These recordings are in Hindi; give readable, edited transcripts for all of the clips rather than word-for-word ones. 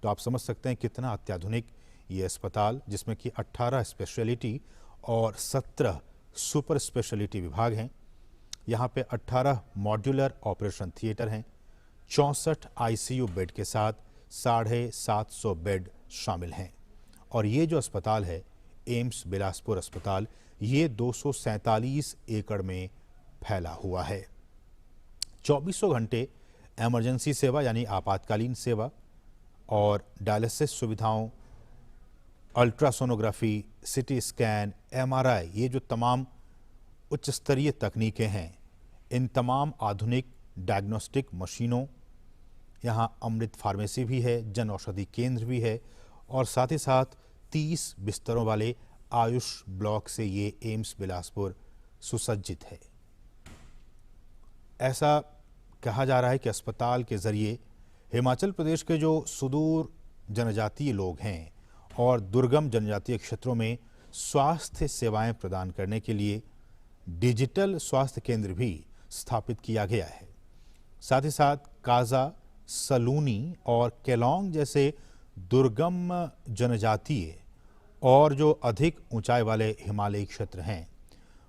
तो आप समझ सकते हैं कितना अत्याधुनिक ये अस्पताल, जिसमें कि 18 स्पेशलिटी और 17 सुपर स्पेशलिटी विभाग हैं। यहाँ पे 18 मॉड्यूलर ऑपरेशन थिएटर हैं, 64 आईसीयू बेड के साथ 750 बेड शामिल हैं। और ये जो अस्पताल है एम्स बिलासपुर अस्पताल, ये 247 एकड़ में फैला हुआ है। 24 घंटे इमरजेंसी सेवा यानी आपातकालीन सेवा और डायलिसिस सुविधाओं, अल्ट्रासोनोग्राफी, सिटी स्कैन, एमआरआई, ये जो तमाम उच्च स्तरीय तकनीकें हैं, इन तमाम आधुनिक डायग्नोस्टिक मशीनों, यहाँ अमृत फार्मेसी भी है, जन औषधि केंद्र भी है और साथ ही साथ 30 बिस्तरों वाले आयुष ब्लॉक से ये एम्स बिलासपुर सुसज्जित है। ऐसा कहा जा रहा है कि अस्पताल के जरिए हिमाचल प्रदेश के जो सुदूर जनजातीय लोग हैं और दुर्गम जनजातीय क्षेत्रों में स्वास्थ्य सेवाएं प्रदान करने के लिए डिजिटल स्वास्थ्य केंद्र भी स्थापित किया गया है। साथ ही साथ काजा, सलूनी और केलोंग जैसे दुर्गम जनजातीय और जो अधिक ऊंचाई वाले हिमालयी क्षेत्र हैं,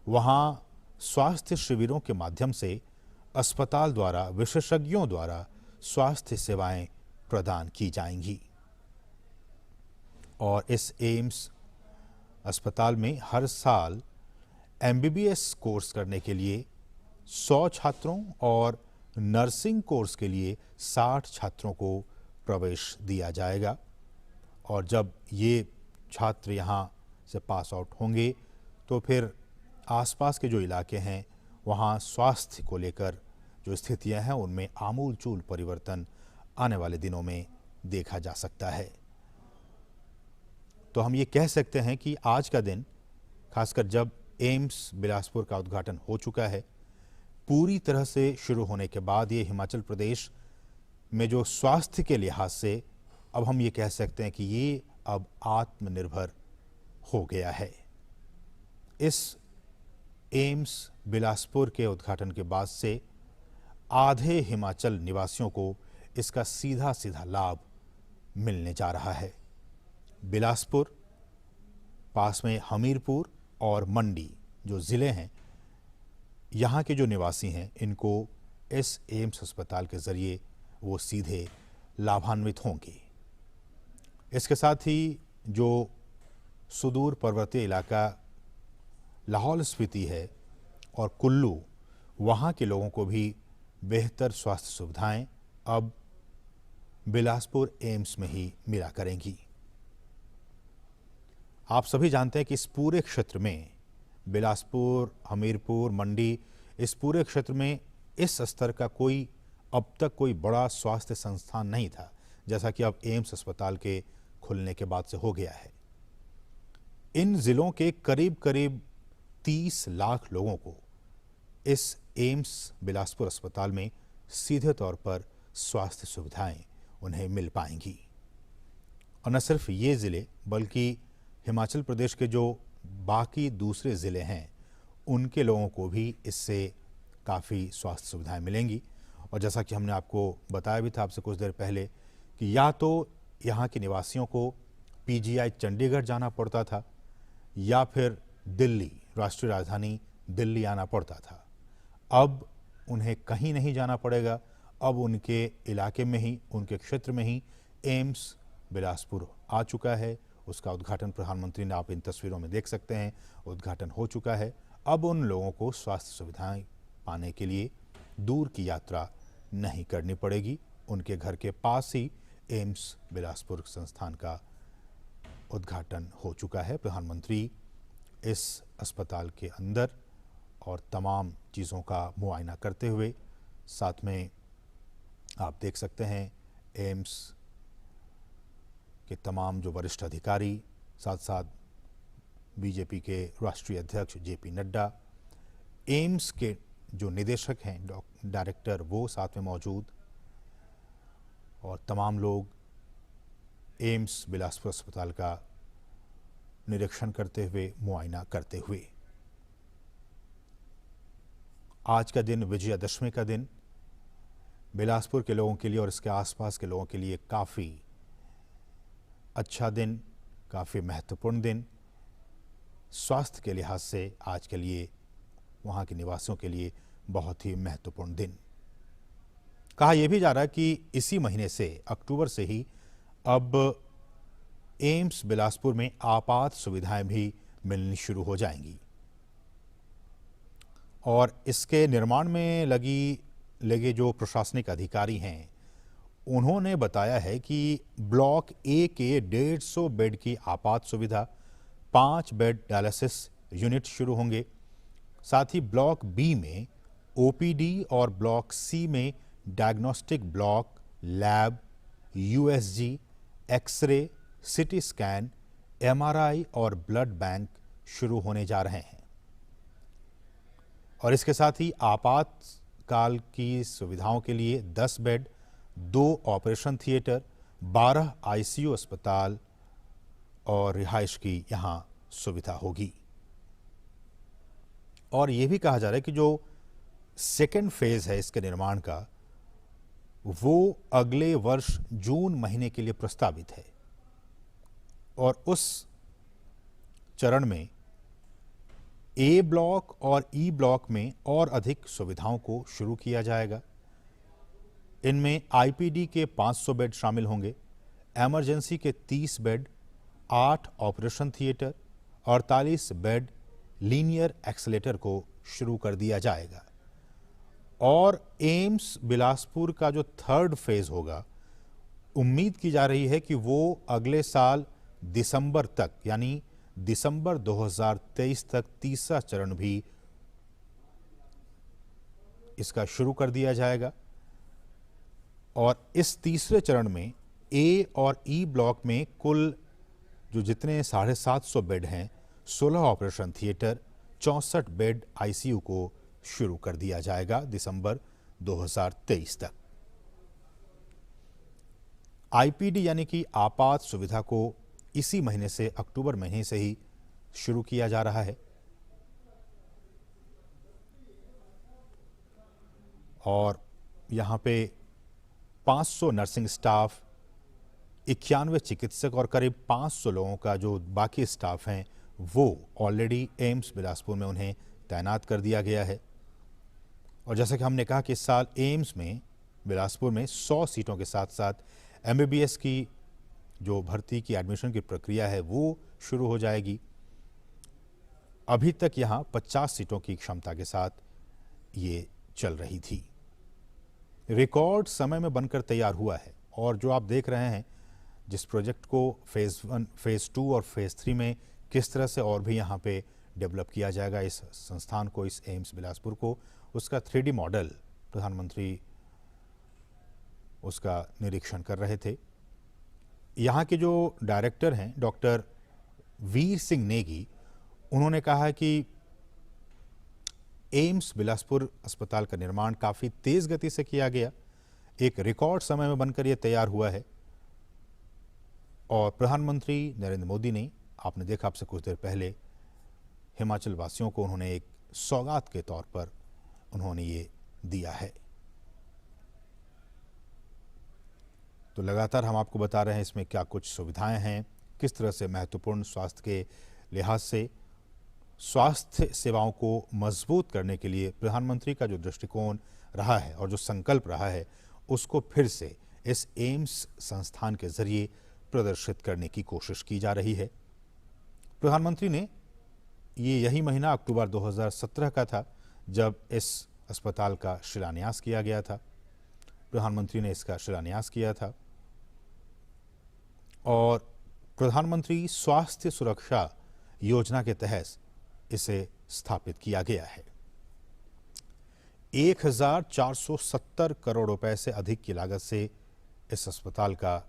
वहाँ स्वास्थ्य शिविरों के माध्यम से अस्पताल द्वारा विशेषज्ञों द्वारा स्वास्थ्य सेवाएं प्रदान की जाएंगी। और इस एम्स अस्पताल में हर साल एमबीबीएस कोर्स करने के लिए 100 छात्रों और नर्सिंग कोर्स के लिए 60 छात्रों को प्रवेश दिया जाएगा। और जब ये छात्र यहाँ से पास आउट होंगे तो फिर आसपास के जो इलाके हैं वहाँ स्वास्थ्य को लेकर जो स्थितियाँ हैं उनमें आमूलचूल परिवर्तन आने वाले दिनों में देखा जा सकता है। तो हम ये कह सकते हैं कि आज का दिन, खासकर जब एम्स बिलासपुर का उद्घाटन हो चुका है, पूरी तरह से शुरू होने के बाद ये हिमाचल प्रदेश में जो स्वास्थ्य के लिहाज से अब हम ये कह सकते हैं कि ये अब आत्मनिर्भर हो गया है। इस एम्स बिलासपुर के उद्घाटन के बाद से आधे हिमाचल निवासियों को इसका सीधा सीधा लाभ मिलने जा रहा है। बिलासपुर, पास में हमीरपुर और मंडी जो ज़िले हैं, यहाँ के जो निवासी हैं, इनको इस एम्स अस्पताल के ज़रिए वो सीधे लाभान्वित होंगे। इसके साथ ही जो सुदूर पर्वतीय इलाका लाहौल स्पीति है और कुल्लू, वहाँ के लोगों को भी बेहतर स्वास्थ्य सुविधाएं अब बिलासपुर एम्स में ही मिला करेंगी। आप सभी जानते हैं कि इस पूरे क्षेत्र में, बिलासपुर, हमीरपुर, मंडी, इस पूरे क्षेत्र में इस स्तर का कोई अब तक कोई बड़ा स्वास्थ्य संस्थान नहीं था, जैसा कि अब एम्स अस्पताल के खुलने के बाद से हो गया है। इन जिलों के करीब करीब 30 लाख लोगों को इस एम्स बिलासपुर अस्पताल में सीधे तौर पर स्वास्थ्य सुविधाएं उन्हें मिल पाएंगी। और न सिर्फ ये ज़िले, बल्कि हिमाचल प्रदेश के जो बाकी दूसरे ज़िले हैं, उनके लोगों को भी इससे काफ़ी स्वास्थ्य सुविधाएं मिलेंगी। और जैसा कि हमने आपको बताया भी था आपसे कुछ देर पहले कि या तो यहाँ के निवासियों को पीजीआई चंडीगढ़ जाना पड़ता था या फिर दिल्ली, राष्ट्रीय राजधानी दिल्ली आना पड़ता था। अब उन्हें कहीं नहीं जाना पड़ेगा। अब उनके इलाके में ही, उनके क्षेत्र में ही एम्स बिलासपुर आ चुका है। उसका उद्घाटन प्रधानमंत्री ने, आप इन तस्वीरों में देख सकते हैं, उद्घाटन हो चुका है। अब उन लोगों को स्वास्थ्य सुविधाएं पाने के लिए दूर की यात्रा नहीं करनी पड़ेगी। उनके घर के पास ही एम्स बिलासपुर संस्थान का उद्घाटन हो चुका है। प्रधानमंत्री इस अस्पताल के अंदर और तमाम चीज़ों का मुआयना करते हुए, साथ में आप देख सकते हैं एम्स के तमाम जो वरिष्ठ अधिकारी, साथ साथ बीजेपी के राष्ट्रीय अध्यक्ष जेपी नड्डा, एम्स के जो निदेशक हैं, डायरेक्टर, वो साथ में मौजूद, और तमाम लोग एम्स बिलासपुर अस्पताल का निरीक्षण करते हुए, मुआयना करते हुए। आज का दिन, विजयादशमी का दिन, बिलासपुर के लोगों के लिए और इसके आसपास के लोगों के लिए काफ़ी अच्छा दिन, काफ़ी महत्वपूर्ण दिन, स्वास्थ्य के लिहाज से आज के लिए, वहाँ के निवासियों के लिए बहुत ही महत्वपूर्ण दिन। कहा यह भी जा रहा है कि इसी महीने से, अक्टूबर से ही अब एम्स बिलासपुर में आपात सुविधाएं भी मिलनी शुरू हो जाएंगी और इसके निर्माण में लगे जो प्रशासनिक अधिकारी हैं, उन्होंने बताया है कि ब्लॉक ए के 150 बेड की आपात सुविधा, 5 बेड डायलिसिस यूनिट शुरू होंगे। साथ ही ब्लॉक बी में ओपीडी और ब्लॉक सी में diagnostic block, lab, USG, X ray, CT scan, MRI और ब्लड बैंक शुरू होने जा रहे हैं। और इसके साथ ही आपातकाल की सुविधाओं के लिए 10 बेड, 2 ऑपरेशन थिएटर, 12 आईसीयू अस्पताल और रिहाइश की यहां सुविधा होगी। और यह भी कहा जा रहा है कि जो सेकेंड फेज है इसके निर्माण का, वो अगले वर्ष जून महीने के लिए प्रस्तावित है और उस चरण में ए ब्लॉक और ई ब्लॉक में और अधिक सुविधाओं को शुरू किया जाएगा। इनमें आईपीडी के 500 बेड शामिल होंगे, इमरजेंसी के 30 bed, 8 operation theatre, 48 bed linear accelerator को शुरू कर दिया जाएगा। और एम्स बिलासपुर का जो थर्ड फेज होगा, उम्मीद की जा रही है कि वो अगले साल दिसंबर तक, यानी दिसंबर 2023 तक तीसरा चरण भी इसका शुरू कर दिया जाएगा। और इस तीसरे चरण में ए और ई ब्लॉक में कुल जो जितने 750 बेड हैं, 16 ऑपरेशन थिएटर, 64 बेड आईसीयू को शुरू कर दिया जाएगा दिसंबर 2023 तक। आईपीडी यानी कि आपात सुविधा को इसी महीने से, अक्टूबर महीने से ही शुरू किया जा रहा है। और यहां पे 500 नर्सिंग स्टाफ, 91 चिकित्सक और करीब 500 लोगों का जो बाकी स्टाफ हैं, वो ऑलरेडी एम्स बिलासपुर में उन्हें तैनात कर दिया गया है। और जैसा कि हमने कहा कि इस साल एम्स में बिलासपुर में 100 सीटों के साथ साथ एमबीबीएस की जो भर्ती की एडमिशन की प्रक्रिया है वो शुरू हो जाएगी। अभी तक यहां 50 सीटों की क्षमता के साथ ये चल रही थी। रिकॉर्ड समय में बनकर तैयार हुआ है और जो आप देख रहे हैं, जिस प्रोजेक्ट को फेज़ 1, फेज़ 2 और फेज़ 3 में किस तरह से और भी यहाँ पे डेवलप किया जाएगा इस संस्थान को, इस एम्स बिलासपुर को, उसका 3D मॉडल प्रधानमंत्री उसका निरीक्षण कर रहे थे। यहाँ के जो डायरेक्टर हैं डॉक्टर वीर सिंह नेगी, उन्होंने कहा है कि एम्स बिलासपुर अस्पताल का निर्माण काफ़ी तेज़ गति से किया गया, एक रिकॉर्ड समय में बनकर यह तैयार हुआ है। और प्रधानमंत्री नरेंद्र मोदी ने, आपने देखा आपसे कुछ देर पहले, हिमाचल वासियों को उन्होंने एक सौगात के तौर पर उन्होंने ये दिया है। तो लगातार हम आपको बता रहे हैं इसमें क्या कुछ सुविधाएं हैं, किस तरह से महत्वपूर्ण स्वास्थ्य के लिहाज से स्वास्थ्य सेवाओं को मजबूत करने के लिए प्रधानमंत्री का जो दृष्टिकोण रहा है और जो संकल्प रहा है, उसको फिर से इस एम्स संस्थान के जरिए प्रदर्शित करने की कोशिश की जा रही है। प्रधानमंत्री ने यही महीना अक्टूबर 2017 का था जब इस अस्पताल का शिलान्यास किया गया था। प्रधानमंत्री ने इसका शिलान्यास किया था और प्रधानमंत्री स्वास्थ्य सुरक्षा योजना के तहत इसे स्थापित किया गया है। 1470 करोड़ रुपए से अधिक की लागत से इस अस्पताल का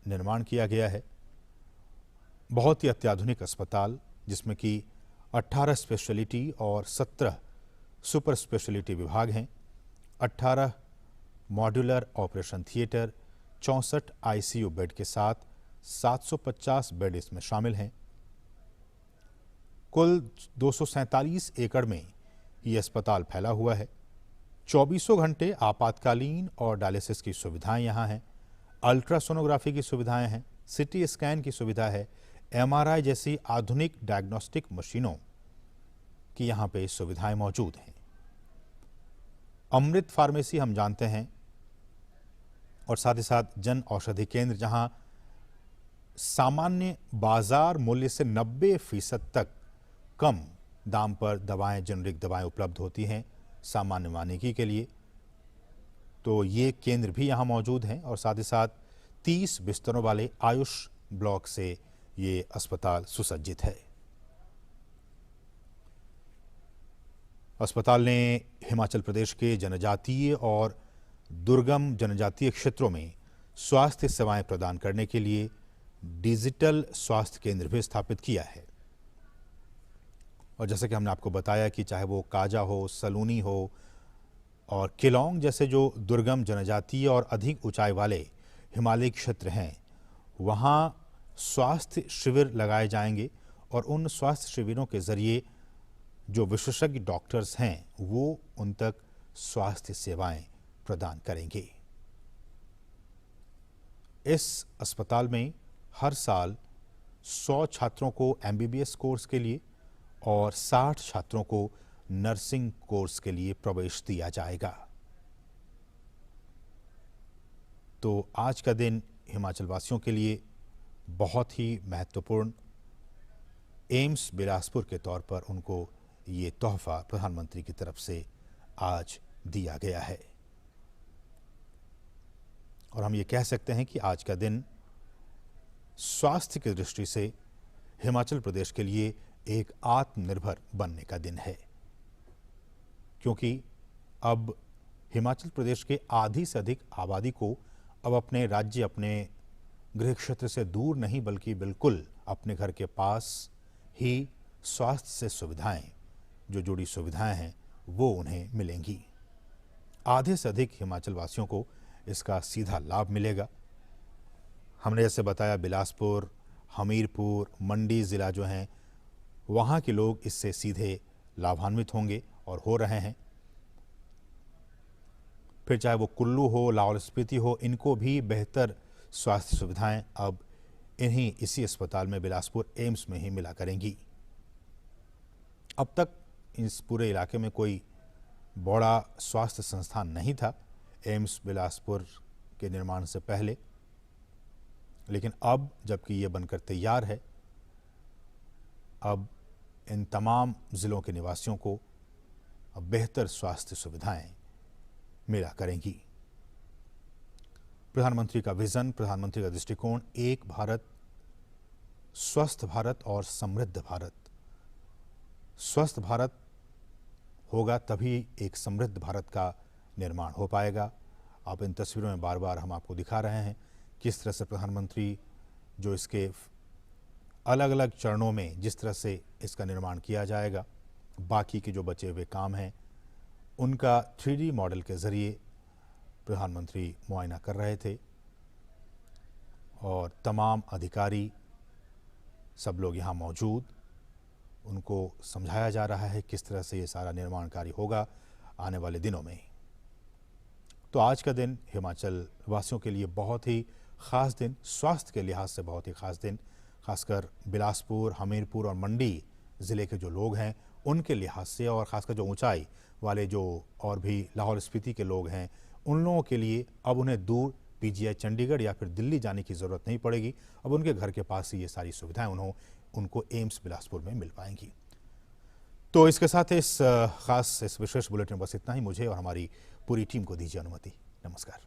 निर्माण किया गया है। बहुत ही अत्याधुनिक अस्पताल, जिसमें कि 18 स्पेशलिटी और 17 सुपर स्पेशलिटी विभाग हैं, 18 modular operation theatre, 64 ICU bed के साथ 750 बेड इसमें शामिल हैं। कुल 247 एकड़ में ये अस्पताल फैला हुआ है। 24 घंटे आपातकालीन और डायलिसिस की सुविधाएं यहाँ हैं। अल्ट्रासोनोग्राफी की सुविधाएं हैं, सिटी स्कैन की सुविधा है, एमआरआई जैसी आधुनिक डायग्नोस्टिक मशीनों की यहाँ पे सुविधाएं मौजूद हैं। अमृत फार्मेसी हम जानते हैं, और साथ ही साथ जन औषधि केंद्र, जहां सामान्य बाजार मूल्य से 90% तक कम दाम पर दवाएं, जेनरिक दवाएं उपलब्ध होती हैं सामान्य मानविकी के लिए। तो ये केंद्र भी यहाँ मौजूद हैं, और साथ ही साथ 30 बिस्तरों वाले आयुष ब्लॉक से ये अस्पताल सुसज्जित है। अस्पताल ने हिमाचल प्रदेश के जनजातीय और दुर्गम जनजातीय क्षेत्रों में स्वास्थ्य सेवाएं प्रदान करने के लिए डिजिटल स्वास्थ्य केंद्र भी स्थापित किया है। और जैसे कि हमने आपको बताया कि चाहे वो काजा हो, सलूनी हो और केलोंग जैसे जो दुर्गम जनजातीय और अधिक ऊंचाई वाले हिमालयी क्षेत्र हैं, वहाँ स्वास्थ्य शिविर लगाए जाएंगे, और उन स्वास्थ्य शिविरों के जरिए जो विशेषज्ञ डॉक्टर्स हैं वो उन तक स्वास्थ्य सेवाएं प्रदान करेंगे। इस अस्पताल में हर साल 100 छात्रों को एमबीबीएस कोर्स के लिए और 60 छात्रों को नर्सिंग कोर्स के लिए प्रवेश दिया जाएगा। तो आज का दिन हिमाचल वासियों के लिए बहुत ही महत्वपूर्ण, एम्स बिलासपुर के तौर पर उनको ये तोहफा प्रधानमंत्री की तरफ से आज दिया गया है। और हम ये कह सकते हैं कि आज का दिन स्वास्थ्य की दृष्टि से हिमाचल प्रदेश के लिए एक आत्मनिर्भर बनने का दिन है, क्योंकि अब हिमाचल प्रदेश के आधी से अधिक आबादी को अब अपने राज्य, अपने गृह क्षेत्र से दूर नहीं बल्कि बिल्कुल अपने घर के पास ही स्वास्थ्य से सुविधाएं, जो जुड़ी सुविधाएं हैं, वो उन्हें मिलेंगी। आधे से अधिक हिमाचल वासियों को इसका सीधा लाभ मिलेगा। हमने जैसे बताया, बिलासपुर, हमीरपुर, मंडी ज़िला जो हैं, वहाँ के लोग इससे सीधे लाभान्वित होंगे और हो रहे हैं। फिर चाहे वो कुल्लू हो, लाहौल स्पीति हो, इनको भी बेहतर स्वास्थ्य सुविधाएं अब इसी अस्पताल में, बिलासपुर एम्स में ही मिला करेंगी। अब तक इस पूरे इलाके में कोई बड़ा स्वास्थ्य संस्थान नहीं था एम्स बिलासपुर के निर्माण से पहले, लेकिन अब जबकि ये बनकर तैयार है, अब इन तमाम ज़िलों के निवासियों को अब बेहतर स्वास्थ्य सुविधाएं मिला करेंगी। प्रधानमंत्री का विजन, प्रधानमंत्री का दृष्टिकोण, एक भारत, स्वस्थ भारत और समृद्ध भारत। स्वस्थ भारत होगा तभी एक समृद्ध भारत का निर्माण हो पाएगा। आप इन तस्वीरों में बार बार हम आपको दिखा रहे हैं किस तरह से प्रधानमंत्री जो इसके अलग अलग चरणों में जिस तरह से इसका निर्माण किया जाएगा, बाकी के जो बचे हुए काम हैं उनका 3D मॉडल के ज़रिए प्रधानमंत्री मुआयना कर रहे थे, और तमाम अधिकारी, सब लोग यहाँ मौजूद, उनको समझाया जा रहा है किस तरह से ये सारा निर्माण कार्य होगा आने वाले दिनों में। तो आज का दिन हिमाचल वासियों के लिए बहुत ही ख़ास दिन, स्वास्थ्य के लिहाज से बहुत ही ख़ास दिन, खासकर बिलासपुर, हमीरपुर और मंडी ज़िले के जो लोग हैं उनके लिहाज से, और ख़ासकर जो ऊंचाई वाले जो और भी लाहौल स्पीति के लोग हैं, उन लोगों के लिए अब उन्हें दूर पीजीआई चंडीगढ़ या फिर दिल्ली जाने की ज़रूरत नहीं पड़ेगी। अब उनके घर के पास ही ये सारी सुविधाएं उनको एम्स बिलासपुर में मिल पाएंगी। तो इसके साथ इस विशेष बुलेटिन में बस इतना ही। मुझे और हमारी पूरी टीम को दीजिए अनुमति। नमस्कार।